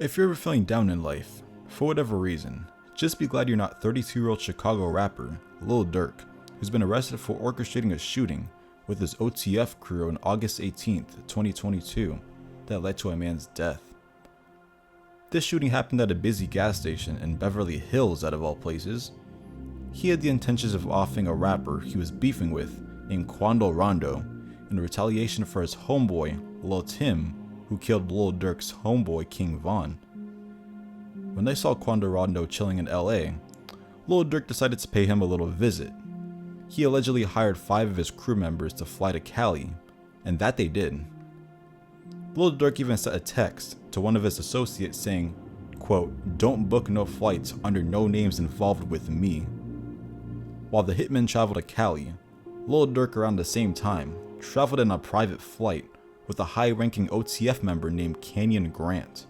If you're ever feeling down in life, for whatever reason, just be glad you're not 32-year-old Chicago rapper Lil Durk, who's been arrested for orchestrating a shooting with his OTF crew on August 18th, 2022 that led to a man's death. This shooting happened at a busy gas station in Beverly Hills, out of all places. He had the intentions of offing a rapper he was beefing with named Quando Rondo in retaliation for his homeboy Lil Tim, who killed Lil Durk's homeboy King Von. When they saw Quando Rondo chilling in LA, Lil Durk decided to pay him a little visit. He allegedly hired 5 of his crew members to fly to Cali, and that they did. Lil Durk even sent a text to one of his associates saying, quote, "Don't book no flights under no names involved with me." While the hitmen traveled to Cali, Lil Durk around the same time traveled in a private flight with a high-ranking OTF member named Canyon Grant.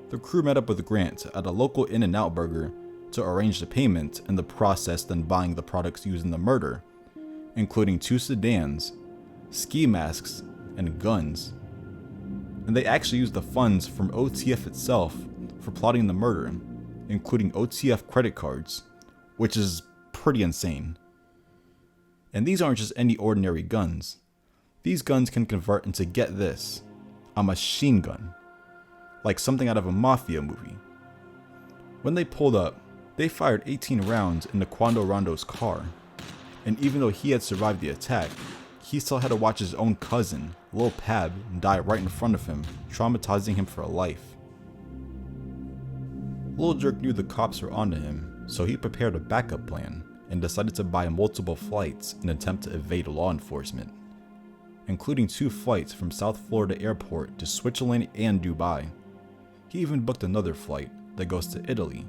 The crew met up with Grant at a local In-N-Out burger to arrange the payment and the process then buying the products used in the murder, including 2 sedans, ski masks, and guns. And they actually used the funds from OTF itself for plotting the murder, including OTF credit cards, which is pretty insane. And these aren't just any ordinary guns. These guns can convert into, get this, a machine gun, like something out of a mafia movie. When they pulled up, they fired 18 rounds into Quando Rondo's car, and even though he had survived the attack, he still had to watch his own cousin, Lil Pab, die right in front of him, traumatizing him for life. Lil Durk knew the cops were onto him, so he prepared a backup plan and decided to buy multiple flights in an attempt to evade law enforcement, including 2 flights from South Florida Airport to Switzerland and Dubai. He even booked another flight that goes to Italy.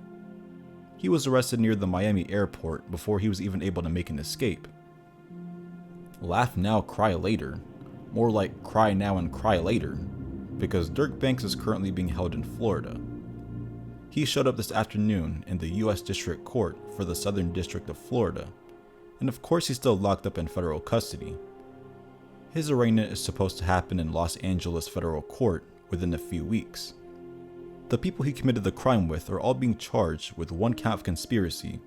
He was arrested near the Miami airport before he was even able to make an escape. Laugh now, cry later. More like cry now and cry later, because Durk Banks is currently being held in Florida. He showed up this afternoon in the U.S. District Court for the Southern District of Florida, and of course he's still locked up in federal custody. His arraignment is supposed to happen in Los Angeles federal court within a few weeks. The people he committed the crime with are all being charged with 1 count of conspiracy,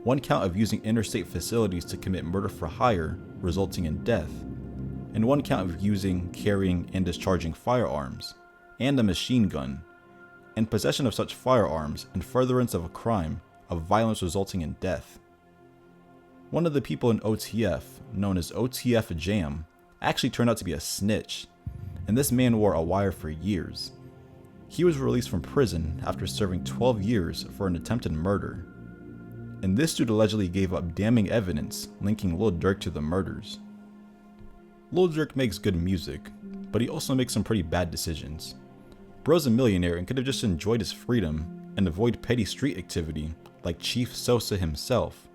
1 count of using interstate facilities to commit murder for hire, resulting in death, and 1 count of using, carrying, and discharging firearms, and a machine gun, and possession of such firearms in furtherance of a crime of violence resulting in death. One of the people in OTF, known as OTF Jam, actually turned out to be a snitch, and this man wore a wire for years. He was released from prison after serving 12 years for an attempted murder, and this dude allegedly gave up damning evidence linking Lil Durk to the murders. Lil Durk makes good music, but he also makes some pretty bad decisions. Bro's a millionaire and could have just enjoyed his freedom and avoid petty street activity like Chief Sosa himself,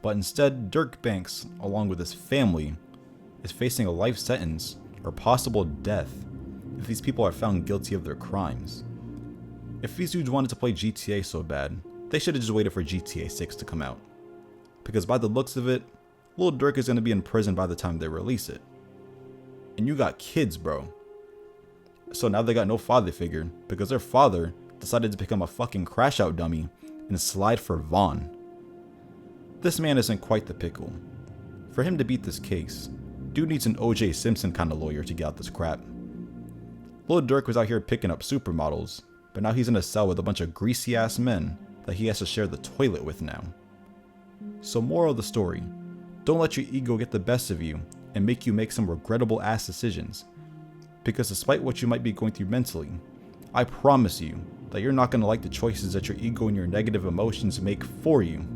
but instead Durk Banks, along with his family, is facing a life sentence or possible death if these people are found guilty of their crimes. If these dudes wanted to play GTA so bad, they should have just waited for GTA 6 to come out. Because by the looks of it, Lil Durk is going to be in prison by the time they release it. And you got kids, bro. So now they got no father figure because their father decided to become a fucking crash out dummy and slide for Vaughn. This man isn't quite the pickle. For him to beat this case, dude needs an O.J. Simpson kind of lawyer to get out this crap. Lil Durk was out here picking up supermodels, but now he's in a cell with a bunch of greasy ass men that he has to share the toilet with now. So moral of the story, don't let your ego get the best of you and make you make some regrettable ass decisions, because despite what you might be going through mentally, I promise you that you're not going to like the choices that your ego and your negative emotions make for you.